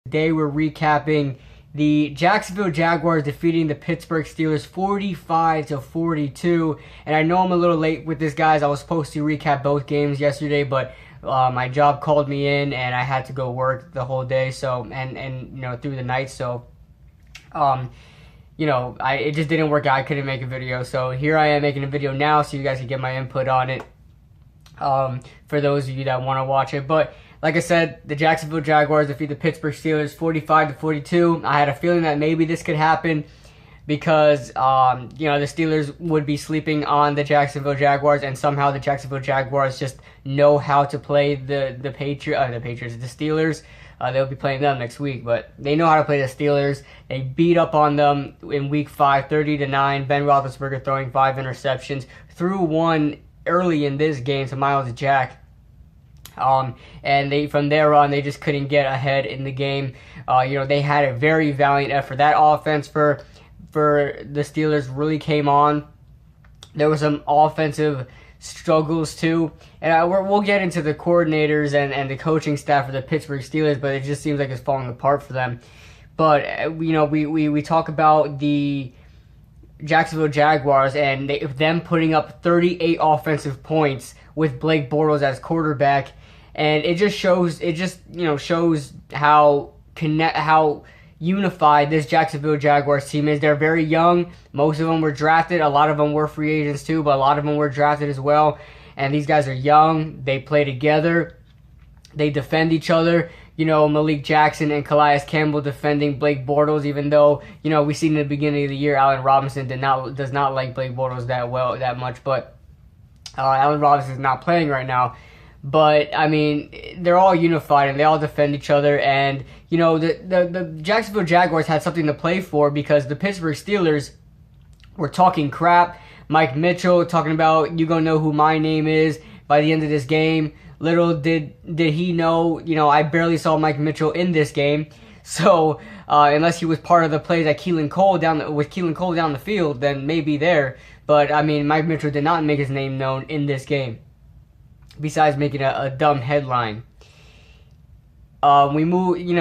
Today we're recapping the Jacksonville Jaguars defeating the Pittsburgh Steelers 45-42. And I know I'm a little late with this, guys. I was supposed to recap both games yesterday, but my job called me in and I had to go work the whole day. So and through the night. So it just didn't work out. I couldn't make a video. So here I am making a video now, so you guys can get my input on it. For those of you that want to watch it, but like I said, the Jacksonville Jaguars defeat the Pittsburgh Steelers 45-42. I had a feeling that maybe this could happen because, the Steelers would be sleeping on the Jacksonville Jaguars, and somehow the Jacksonville Jaguars just know how to play the Steelers. They'll be playing them next week, but they know how to play the Steelers. They beat up on them in Week 5, 30-9. Ben Roethlisberger throwing 5 interceptions, threw one early in this game to Myles Jack. And from there on, they just couldn't get ahead in the game. They had a very valiant effort. That offense for the Steelers really came on. There was some offensive struggles too, and we'll get into the coordinators and the coaching staff for the Pittsburgh Steelers, but it just seems like it's falling apart for them. But we talk about the Jacksonville Jaguars and them putting up 38 offensive points with Blake Bortles as quarterback. And it just shows how unified this Jacksonville Jaguars team is. They're very young. Most of them were drafted. A lot of them were free agents too, but a lot of them were drafted as well. And these guys are young. They play together. They defend each other. Malik Jackson and Calais Campbell defending Blake Bortles, even though, we seen in the beginning of the year Allen Robinson does not like Blake Bortles that much. But Allen Robinson is not playing right now. But, they're all unified and they all defend each other. And, the Jacksonville Jaguars had something to play for because the Pittsburgh Steelers were talking crap. Mike Mitchell talking about, you gonna know who my name is by the end of this game. Little did he know, I barely saw Mike Mitchell in this game. So, unless he was part of the plays that Keelan Cole down the field, then maybe there. But, Mike Mitchell did not make his name known in this game, besides making a dumb headline. We move, it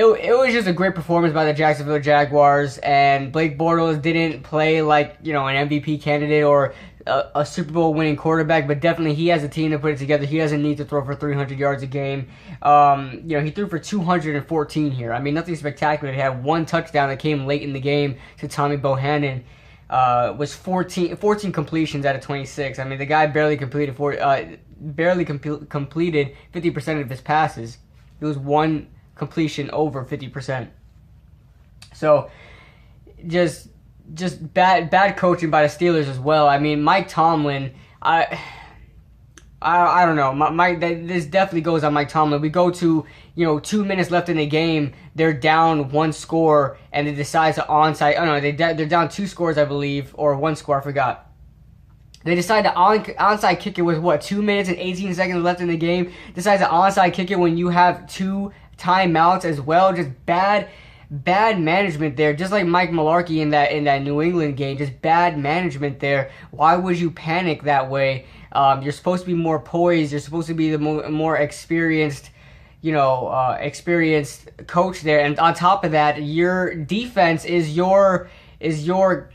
was just a great performance by the Jacksonville Jaguars, and Blake Bortles didn't play like, an MVP candidate or a Super Bowl winning quarterback, but definitely he has a team to put it together. He doesn't need to throw for 300 yards a game. He threw for 214 here. Nothing spectacular. He had one touchdown that came late in the game to Tommy Bohannon. Was 14 completions out of 26. The guy barely completed 50% of his passes. It was one completion over 50%. So, just bad coaching by the Steelers as well. Mike Tomlin, I don't know. This definitely goes on Mike Tomlin. We go to 2 minutes left in the game. They're down one score, and they decide to onside. Oh no, they're down 2 scores, I believe, or 1 score. I forgot. They decide to onside kick it with 2 minutes and 18 seconds left in the game. Decide to onside kick it when you have 2 timeouts as well. Just bad management there, just like Mike Mularkey in that New England game. Just bad management there. Why would you panic that way? You're supposed to be more poised. You're supposed to be the more experienced, experienced coach there. And on top of that, your defense is your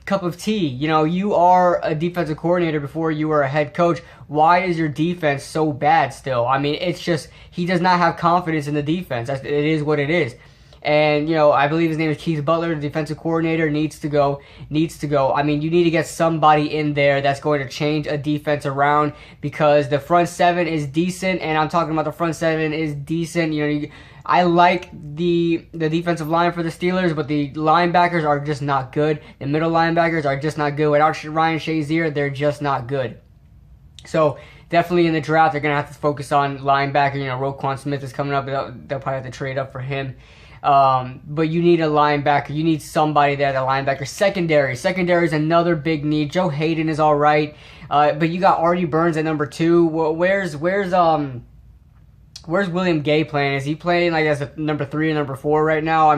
cup of tea. You are a defensive coordinator before you were a head coach. Why is your defense so bad still? It's just he does not have confidence in the defense. It is what it is. And, I believe his name is Keith Butler, the defensive coordinator, needs to go. You need to get somebody in there that's going to change a defense around, because the front seven is decent, and I'm talking about the front seven is decent. I like the defensive line for the Steelers, but the linebackers are just not good. The middle linebackers are just not good. Without Ryan Shazier, they're just not good. So, definitely in the draft, they're going to have to focus on linebacker. Roquan Smith is coming up. They'll probably have to trade up for him. But you need a linebacker. You need somebody there, the linebacker. Secondary is another big need. Joe Hayden is all right, but you got Artie Burns at number 2. Where's William Gay playing? Is he playing like as a number 3 or number 4 right now?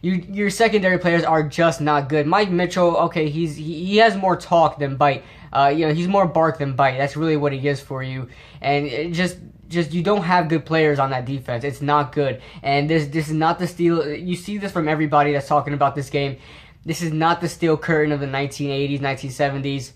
Your secondary players are just not good. Mike Mitchell, okay, he has more talk than bite. He's more bark than bite. That's really what he is for you. And just you don't have good players on that defense. It's not good. And this is not the steel. You see this from everybody that's talking about this game. This is not the steel curtain of the 1980s, 1970s.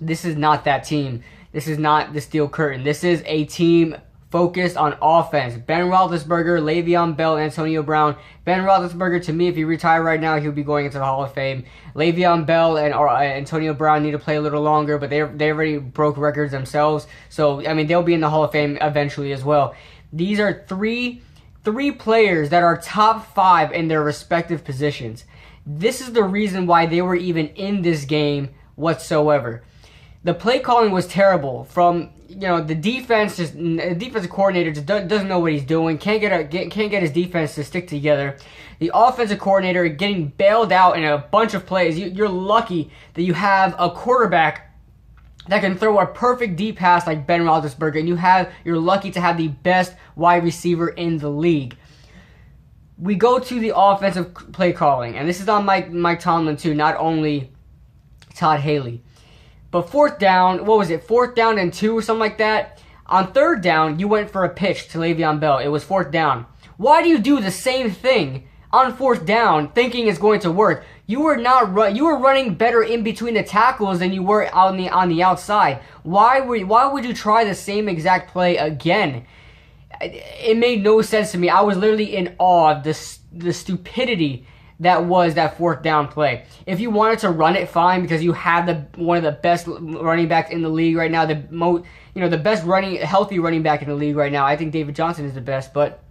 This is not that team. This is not the steel curtain. This is a team focused on offense. Ben Roethlisberger, Le'Veon Bell, Antonio Brown. Ben Roethlisberger, to me, if he retired right now, he'll be going into the Hall of Fame. Le'Veon Bell and Antonio Brown need to play a little longer, but they already broke records themselves. So, I mean, they'll be in the Hall of Fame eventually as well. These are three players that are top 5 in their respective positions. This is the reason why they were even in this game whatsoever. The play calling was terrible from, the defense. The defensive coordinator just doesn't know what he's doing. Can't get his defense to stick together. The offensive coordinator getting bailed out in a bunch of plays. You're lucky that you have a quarterback that can throw a perfect deep pass like Ben Roethlisberger, and you're lucky to have the best wide receiver in the league. We go to the offensive play calling, and this is on Mike Tomlin too, not only Todd Haley. But 4th down, what was it, 4th down and 2 or something like that? On 3rd down, you went for a pitch to Le'Veon Bell. It was 4th down. Why do you do the same thing on 4th down thinking it's going to work? You were running better in between the tackles than you were on the outside. Why would you try the same exact play again? It made no sense to me. I was literally in awe of the stupidity that was that 4th down play. If you wanted to run it, fine, because you have one of the best running backs in the league right now, the best healthy running back in the league right now. I think David Johnson is the best, but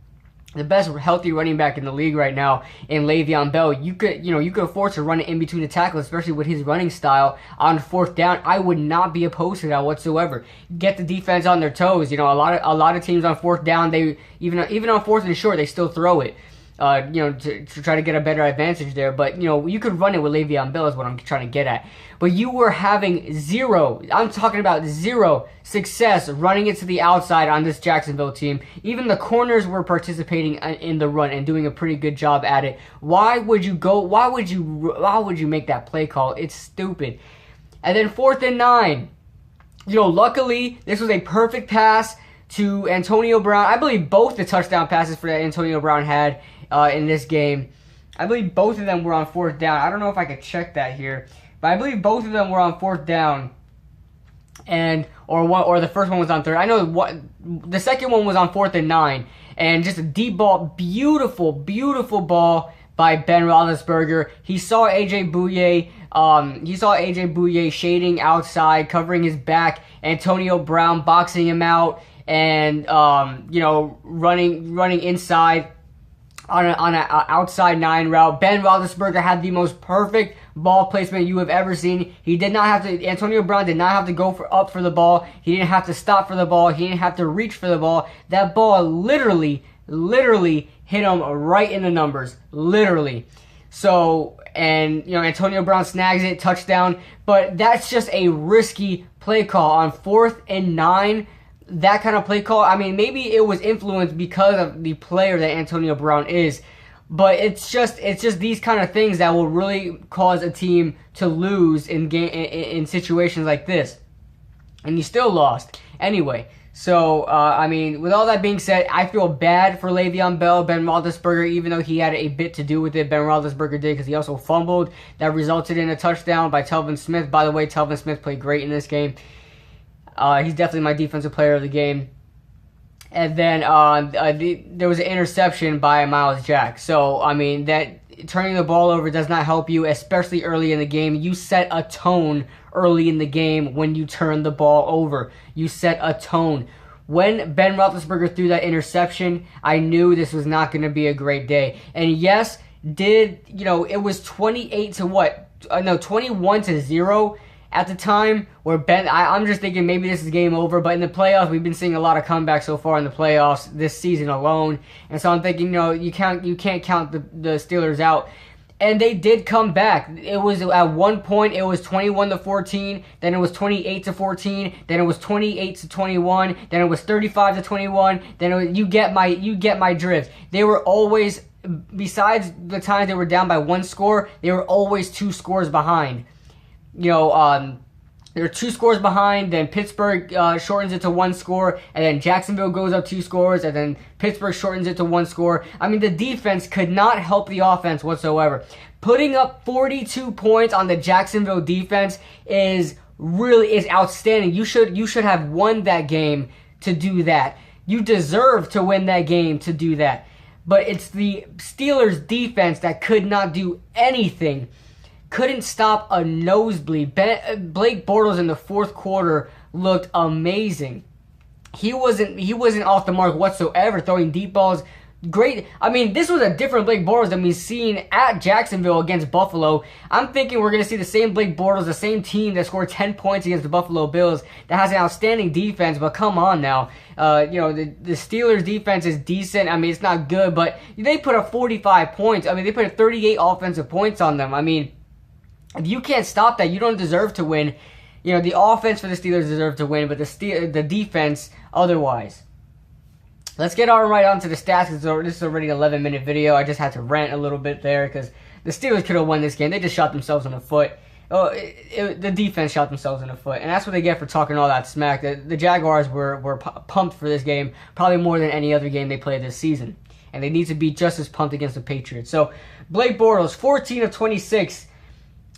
the best healthy running back in the league right now in Le'Veon Bell. You could afford to run it in between the tackles, especially with his running style on 4th down. I would not be opposed to that whatsoever. Get the defense on their toes. A lot of teams on 4th down, they even on 4th and short, they still throw it. To try to get a better advantage there. But, you could run it with Le'Veon Bell is what I'm trying to get at. But you were having zero success running it to the outside on this Jacksonville team. Even the corners were participating in the run and doing a pretty good job at it. Why would you make that play call? It's stupid. And then 4th and 9. Luckily, this was a perfect pass to Antonio Brown. I believe both the touchdown passes for that Antonio Brown had in this game. I believe both of them were on 4th down. I don't know if I could check that here, but I believe both of them were on 4th down, or the first one was on 3rd. I know the second one was on 4th and 9, and just a deep ball, beautiful ball by Ben Roethlisberger. He saw AJ Bouye shading outside, covering his back. Antonio Brown boxing him out, and running inside on an outside 9 route. Ben Roethlisberger had the most perfect ball placement you have ever seen. Antonio Brown did not have to go up for the ball. He didn't have to stop for the ball. He didn't have to reach for the ball. That ball literally hit him right in the numbers. Literally. So, and Antonio Brown snags it, touchdown. But that's just a risky play call on 4th and 9. That kind of play call, I mean, maybe it was influenced because of the player that Antonio Brown is, but it's just these kind of things that will really cause a team to lose in situations like this. And you still lost anyway. So, with all that being said, I feel bad for Le'Veon Bell, Ben Roethlisberger, even though he had a bit to do with it. Ben Roethlisberger did, because he also fumbled. That resulted in a touchdown by Telvin Smith. By the way, Telvin Smith played great in this game. He's definitely my defensive player of the game. And then there was an interception by Myles Jack. So, that turning the ball over does not help you, especially early in the game. You set a tone early in the game when you turn the ball over. You set a tone. When Ben Roethlisberger threw that interception, I knew this was not going to be a great day. And yes, it was 21-0 at the time, where I'm just thinking maybe this is game over, but in the playoffs, we've been seeing a lot of comebacks so far in the playoffs this season alone, and so I'm thinking, you can't count the Steelers out, and they did come back. It was at one point, it was 21-14, then it was 28-14, then it was 28-21, then it was 35-21, then you get my drift. They were always, besides the times they were down by 1 score, they were always 2 scores behind. The They're 2 scores behind, then Pittsburgh shortens it to 1 score, and then Jacksonville goes up 2 scores, and then Pittsburgh shortens it to 1 score. I mean, the defense could not help the offense whatsoever. Putting up 42 points on the Jacksonville defense is outstanding. You should have won that game to do that. You deserve to win that game to do that. But it's the Steelers defense that could not do anything. Couldn't stop a nosebleed. Blake Bortles in the 4th quarter looked amazing. He wasn't off the mark whatsoever, throwing deep balls. Great. I mean, this was a different Blake Bortles than we've seen at Jacksonville against Buffalo. I'm thinking we're going to see the same Blake Bortles, the same team that scored 10 points against the Buffalo Bills, that has an outstanding defense, but come on now. The Steelers defense is decent. I mean, it's not good, but they put up 45 points. I mean, they put up 38 offensive points on them. I mean, if you can't stop that, you don't deserve to win. The offense for the Steelers deserve to win, but the defense otherwise. Let's get right on to the stats. This is already an 11-minute video. I just had to rant a little bit there because the Steelers could have won this game. They just shot themselves in the foot. The defense shot themselves in the foot, and that's what they get for talking all that smack. The Jaguars were pumped for this game, probably more than any other game they played this season, and they need to be just as pumped against the Patriots. So Blake Bortles, 14 of 26,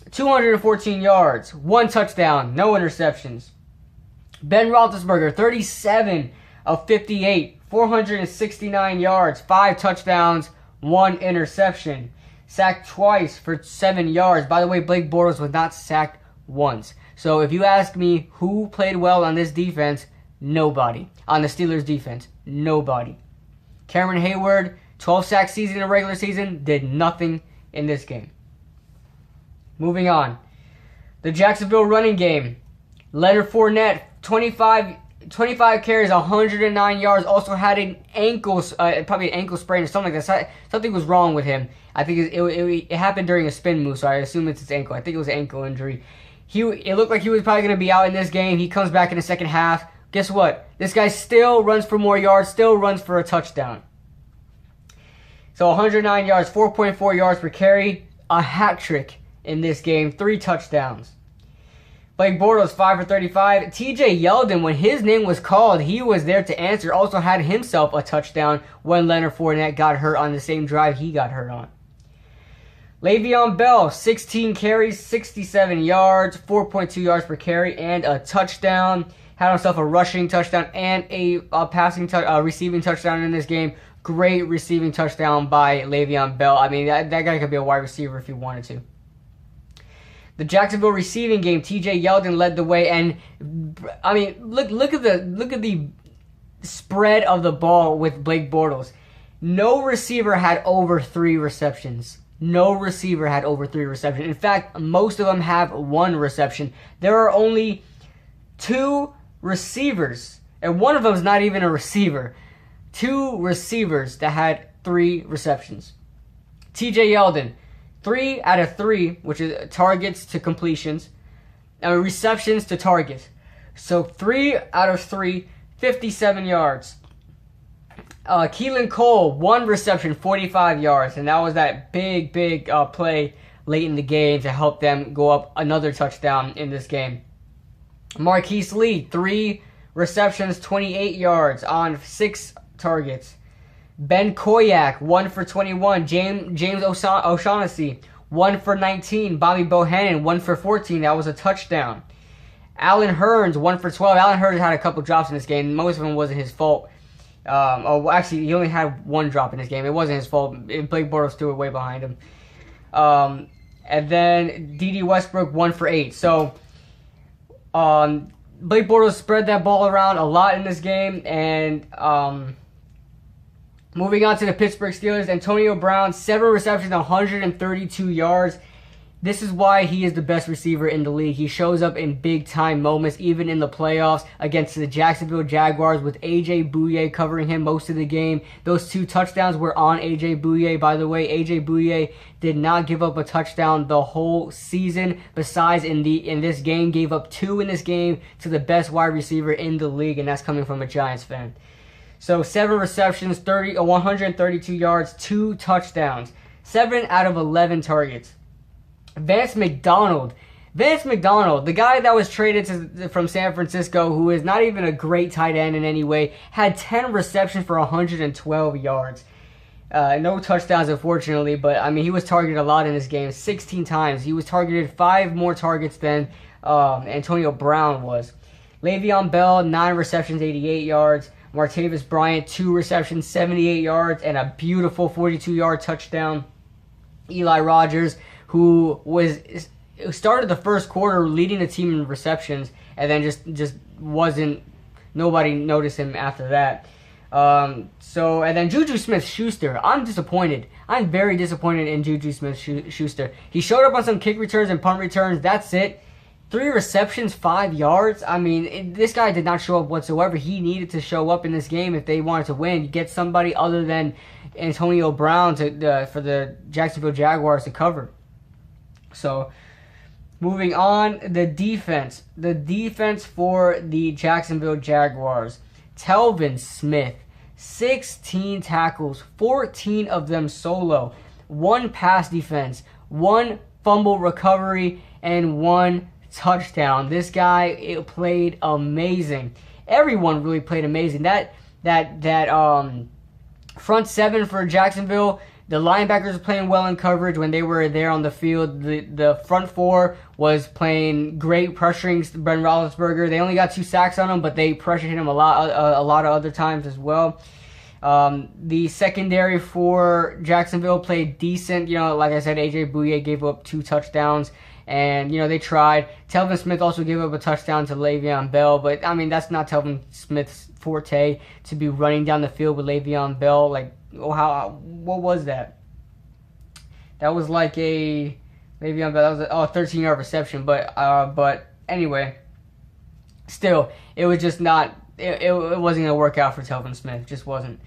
214 yards, 1 touchdown, no interceptions. Ben Roethlisberger, 37 of 58, 469 yards, 5 touchdowns, 1 interception. Sacked twice for 7 yards. By the way, Blake Bortles was not sacked once. So if you ask me who played well on this defense, nobody. On the Steelers defense, nobody. Cameron Hayward, 12 sack season in the regular season, did nothing in this game. Moving on. The Jacksonville running game. Leonard Fournette, 25 carries, 109 yards. Also had an probably an ankle sprain or something like that. Something was wrong with him. I think it happened during a spin move, so I assume it's his ankle. I think it was an ankle injury. It looked like he was probably going to be out in this game. He comes back in the second half. Guess what? This guy still runs for more yards, still runs for a touchdown. So 109 yards, 4.4 yards per carry, a hat trick in this game, 3 touchdowns. Blake Bortles, 5 for 35. TJ Yeldon, when his name was called, he was there to answer. Also had himself a touchdown when Leonard Fournette got hurt on the same drive he got hurt on. Le'Veon Bell, 16 carries, 67 yards, 4.2 yards per carry, and a touchdown. Had himself a rushing touchdown and a receiving touchdown in this game. Great receiving touchdown by Le'Veon Bell. I mean, that guy could be a wide receiver if he wanted to. The Jacksonville receiving game, TJ Yeldon led the way, and I mean, look at the spread of the ball with Blake Bortles. No receiver had over 3 receptions. No receiver had over 3 receptions. In fact, most of them have 1 reception. There are only 2 receivers, and one of them is not even a receiver. 2 receivers that had 3 receptions. TJ Yeldon, 3 out of 3, which is targets to completions, and receptions to targets. So 3 out of 3, 57 yards. Keelan Cole, 1 reception, 45 yards, and that was that big play late in the game to help them go up another touchdown in this game. Marquise Lee, 3 receptions, 28 yards on 6 targets. Ben Koyak, 1 for 21. James O'Shaughnessy, 1 for 19. Bobby Bohannon, 1 for 14. That was a touchdown. Allen Hurns, 1 for 12. Allen Hurns had a couple drops in this game. Most of them wasn't his fault. Actually, he only had 1 drop in this game. It wasn't his fault. Blake Bortles threw it way behind him. And then D.D. Westbrook, 1 for 8. So, Blake Bortles spread that ball around a lot in this game. And moving on to the Pittsburgh Steelers, Antonio Brown, 7 receptions, 132 yards. This is why he is the best receiver in the league. He shows up in big-time moments, even in the playoffs against the Jacksonville Jaguars with A.J. Bouye covering him most of the game. Those 2 touchdowns were on A.J. Bouye, by the way. A.J. Bouye did not give up a touchdown the whole season. Besides, in this game, gave up 2 in this game to the best wide receiver in the league, and that's coming from a Giants fan. So 7 receptions, 132 yards, 2 touchdowns, 7 out of 11 targets. Vance McDonald, Vance McDonald, the guy that was traded from San Francisco, who is not even a great tight end in any way, had 10 receptions for 112 yards. No touchdowns, unfortunately, but I mean, he was targeted a lot in this game, 16 times. He was targeted 5 more targets than Antonio Brown was. Le'Veon Bell, 9 receptions, 88 yards. Martavis Bryant, 2 receptions, 78 yards, and a beautiful 42-yard touchdown. Eli Rogers, who started the first quarter leading the team in receptions, and then just wasn't, nobody noticed him after that. And then Juju Smith-Schuster, I'm disappointed. I'm very disappointed in Juju Smith-Schuster. He showed up on some kick returns and punt returns. That's it. 3 receptions, 5 yards. I mean, this guy did not show up whatsoever. He needed to show up in this game if they wanted to win. You get somebody other than Antonio Brown for the Jacksonville Jaguars to cover. So, moving on, the defense. The defense for the Jacksonville Jaguars. Telvin Smith, 16 tackles, 14 of them solo, 1 pass defense, 1 fumble recovery, and 1 touchdown. This guy played amazing. Everyone really played amazing. That front 7 for Jacksonville, the linebackers were playing well in coverage when they were there on the field. The front 4 was playing great, pressuring Ben Roethlisberger. They only got 2 sacks on him, but they pressured him a lot of other times as well. The secondary for Jacksonville played decent. You know, like I said, AJ Bouye gave up 2 touchdowns, and you know they tried. Telvin Smith also gave up a touchdown to Le'Veon Bell, but I mean that's not Telvin Smith's forte to be running down the field with Le'Veon Bell. Like, what was that? That was like a Le'Veon Bell. That was a 13-yard reception, but anyway, still, it was just not. It wasn't gonna work out for Telvin Smith. It just wasn't.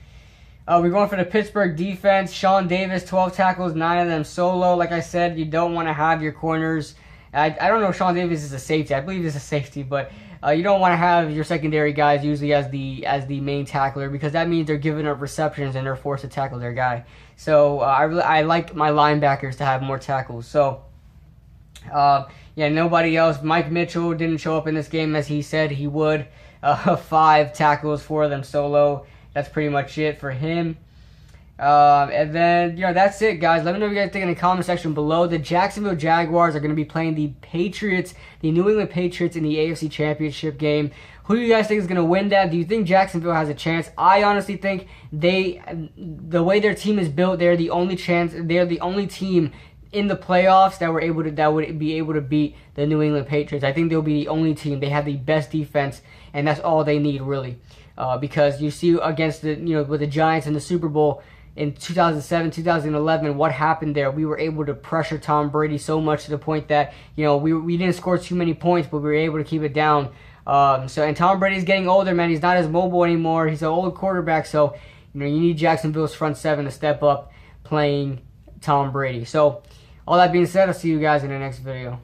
We're going for the Pittsburgh defense. Sean Davis, 12 tackles, 9 of them solo. Like I said, you don't want to have your corners. I don't know if Sean Davis is a safety. I believe he's a safety, but you don't want to have your secondary guys usually as the main tackler, because that means they're giving up receptions and they're forced to tackle their guy. So I like my linebackers to have more tackles. So yeah, nobody else. Mike Mitchell didn't show up in this game as he said he would. 5 tackles, 4 of them solo. That's pretty much it for him. And then, you know, that's it, guys. Let me know what you guys think in the comment section below. The Jacksonville Jaguars are going to be playing the Patriots, the New England Patriots, in the AFC Championship game. Who do you guys think is going to win that? Do you think Jacksonville has a chance? I honestly think the way their team is built, they're the only team in the playoffs that would be able to beat the New England Patriots. I think they'll be the only team. They have the best defense, and that's all they need, really. Because you see against with the Giants in the Super Bowl in 2007, 2011, what happened there? We were able to pressure Tom Brady so much to the point that we didn't score too many points, but we were able to keep it down. And Tom Brady's getting older, man. He's not as mobile anymore. He's an old quarterback, so you need Jacksonville's front 7 to step up playing Tom Brady. So all that being said, I'll see you guys in the next video.